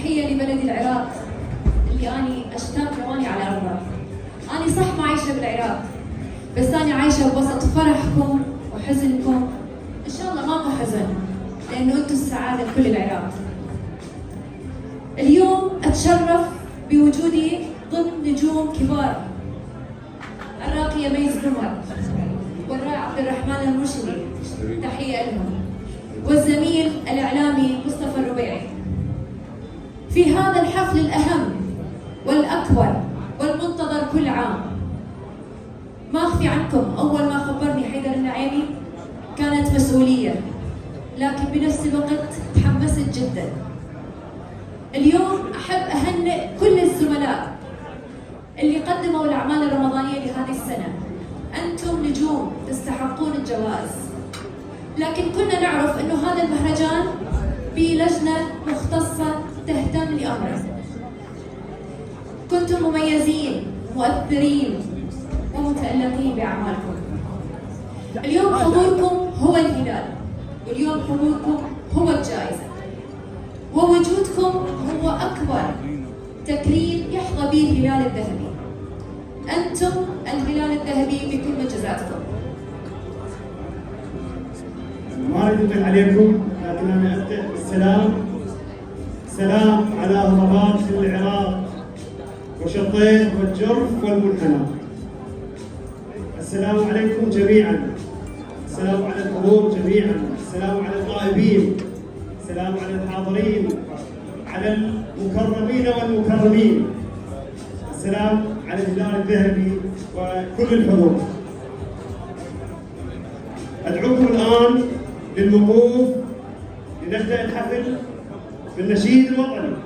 تحية لبلدي العراق اللي أني أشتاق ثواني على أرضه. أني صح ما عايشة بالعراق، بس أني عايشة بوسط فرحكم وحزنكم. إن شاء الله ماكو حزن، لأنه أنتم السعادة لكل العراق. اليوم أتشرف بوجودي ضمن نجوم كبار، الراقية ميز قمر والراعي عبد الرحمن المرشدي، تحية لهم، والزميل الإعلامي مصطفى الربيعي. في هذا الحفل الأهم والأكبر والمنتظر كل عام، ما أخفي عنكم أول ما خبرني حيدر النعيمي كانت مسؤولية، لكن بنفس الوقت تحمست جدا. اليوم أحب أهنئ كل الزملاء اللي قدموا الأعمال الرمضانية لهذه السنة. أنتم نجوم تستحقون الجوائز، لكن كنا نعرف أنه هذا المهرجان بلجنة مختصة تهتم لأمره. كنتم مميزين، مؤثرين، ومتألقين بأعمالكم. اليوم حضوركم هو الهلال، واليوم حضوركم هو الجائزة، ووجودكم هو أكبر تكريم يحظى به الهلال الذهبي. أنتم الهلال الذهبي بكل منجزاتكم. ما أريد أطيل عليكم، لكن أنا أبدأ بالسلام. سلام على هضبات العراق وشطين والجرف والمنحنى. السلام عليكم جميعا، السلام على الحضور جميعا، السلام على الغائبين، السلام على الحاضرين، على المكرمين والمكرمين، السلام على الهلال الذهبي وكل الحضور. أدعوكم الآن للوقوف لنبدأ الحفل بالنشيد الوطني.